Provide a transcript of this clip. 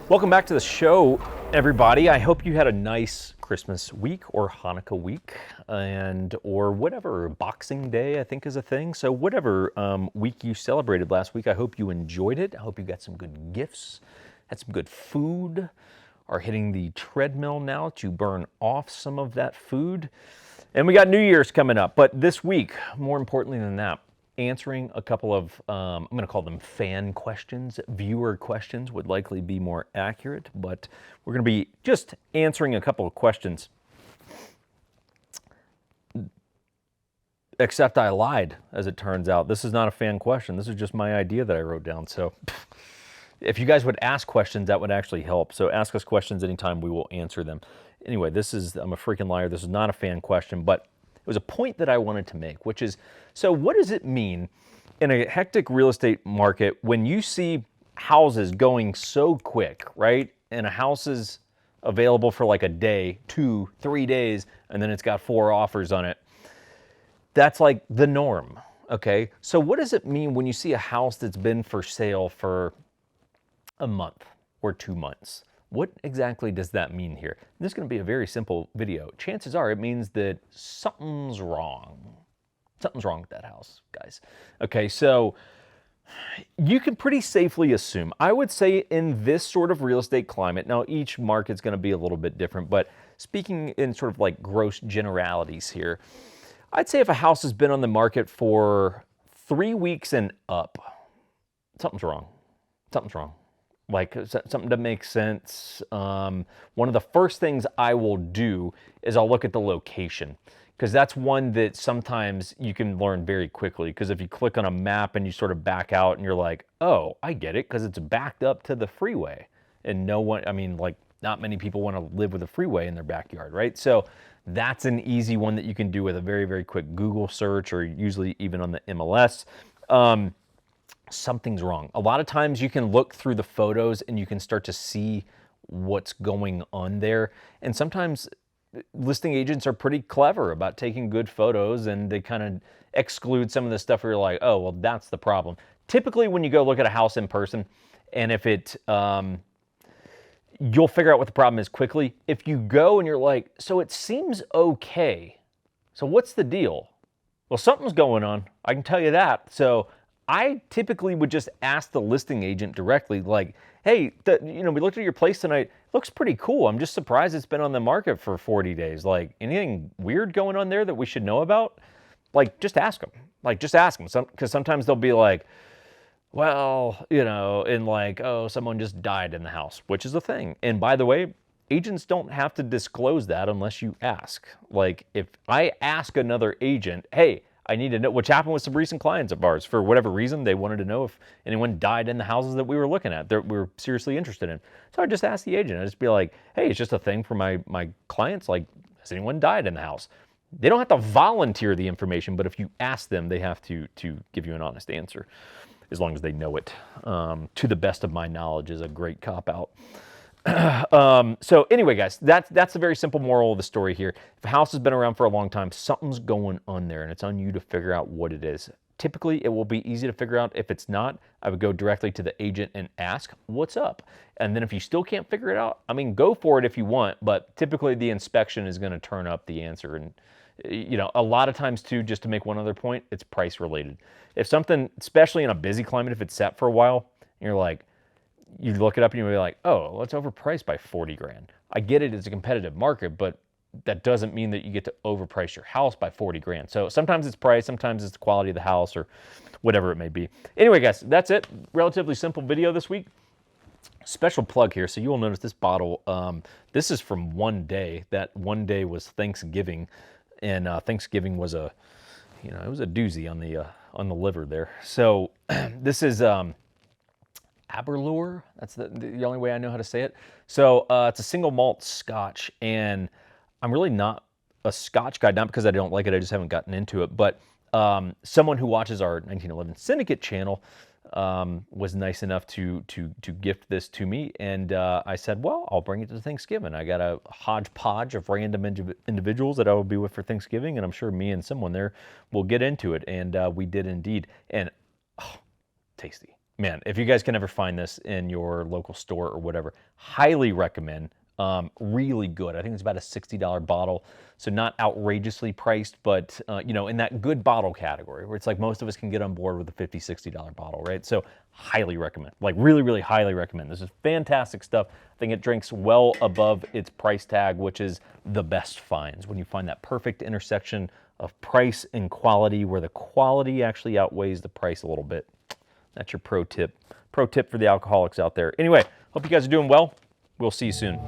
Welcome back to the show, everybody. I hope you had a nice Christmas week or Hanukkah week or whatever, Boxing Day I think is a thing. So whatever week you celebrated last week, I hope you enjoyed it. I hope you got some good gifts, had some good food, are hitting the treadmill now to burn off some of that food. And we got New Year's coming up, but this week, more importantly than that, answering a couple of, I'm going to call them fan questions. Viewer questions would likely be more accurate, but we're going to be just answering a couple of questions. Except I lied, as it turns out. This is not a fan question. This is just my idea that I wrote down. So if you guys would ask questions, that would actually help. So ask us questions anytime, we will answer them. Anyway, I'm a freaking liar. This is not a fan question, but it was a point that I wanted to make, which is, so what does it mean in a hectic real estate market when you see houses going so quick, right? And a house is available for like a day, 2, 3 days, and then it's got 4 offers on it. That's like the norm, okay? So what does it mean when you see a house that's been for sale for a month or 2 months? What exactly does that mean here? This is going to be a very simple video. Chances are it means that something's wrong. Something's wrong with that house, guys. Okay, so you can pretty safely assume, I would say in this sort of real estate climate, now each market's going to be a little bit different, but speaking in sort of like gross generalities here, I'd say if a house has been on the market for 3 weeks and up, something's wrong. Something's wrong. Like something that makes sense. One of the first things I will do is I'll look at the location, because that's one that sometimes you can learn very quickly. Because if you click on a map and you sort of back out and you're like, oh, I get it, because it's backed up to the freeway. And not many people want to live with a freeway in their backyard, right? So that's an easy one that you can do with a very, very quick Google search, or usually even on the MLS. Something's wrong. A lot of times you can look through the photos and you can start to see what's going on there. And sometimes listing agents are pretty clever about taking good photos, and they kind of exclude some of the stuff where you're like, oh, well, that's the problem. Typically when you go look at a house in person, and if you'll figure out what the problem is quickly. If you go and you're like, so it seems okay, so what's the deal? Well, something's going on, I can tell you that. So I typically would just ask the listing agent directly, like, hey, we looked at your place tonight. Looks pretty cool. I'm just surprised it's been on the market for 40 days. Like, anything weird going on there that we should know about? Like, just ask them. Like, just ask them. Because sometimes they'll be like, well, and like, oh, someone just died in the house, which is a thing. And by the way, agents don't have to disclose that unless you ask. Like, if I ask another agent, hey, I need to know, which happened with some recent clients of ours. For whatever reason, they wanted to know if anyone died in the houses that we were looking at, that we were seriously interested in. So I just asked the agent. I just be like, hey, it's just a thing for my clients. Like, has anyone died in the house? They don't have to volunteer the information, but if you ask them, they have to give you an honest answer, as long as they know it. To the best of my knowledge is a great cop-out. So anyway, guys, that's a very simple moral of the story here. If a house has been around for a long time, something's going on there, and it's on you to figure out what it is. Typically, it will be easy to figure out. If it's not, I would go directly to the agent and ask, what's up? And then if you still can't figure it out, go for it if you want, but typically the inspection is going to turn up the answer. And a lot of times too, just to make one other point, it's price related. If something, especially in a busy climate, if it's set for a while, and you're like, you look it up and you'll be like, oh, well, it's overpriced by 40 grand. I get it, it's a competitive market, but that doesn't mean that you get to overprice your house by 40 grand. So sometimes it's price, sometimes it's the quality of the house, or whatever it may be. Anyway, guys, that's it. Relatively simple video this week. Special plug here. So you will notice this bottle, this is from one day. That one day was Thanksgiving, and Thanksgiving was it was a doozy on the liver there. So this is, Aberlour, that's the only way I know how to say it. So it's a single malt Scotch, and I'm really not a Scotch guy, not because I don't like it, I just haven't gotten into it, but someone who watches our 1911 Syndicate channel was nice enough to gift this to me, and I said, well, I'll bring it to Thanksgiving. I got a hodgepodge of random individuals that I will be with for Thanksgiving, and I'm sure me and someone there will get into it, and we did indeed, and tasty. man, if you guys can ever find this in your local store or whatever, highly recommend. Really good. I think it's about a $60 bottle, so not outrageously priced, but you know, in that good bottle category where it's like most of us can get on board with a $50, $60 bottle, right? So highly recommend, like really, really highly recommend. This is fantastic stuff. I think it drinks well above its price tag, which is the best finds. When you find that perfect intersection of price and quality, where the quality actually outweighs the price a little bit. That's your pro tip. Pro tip for the alcoholics out there. Anyway, hope you guys are doing well. We'll see you soon.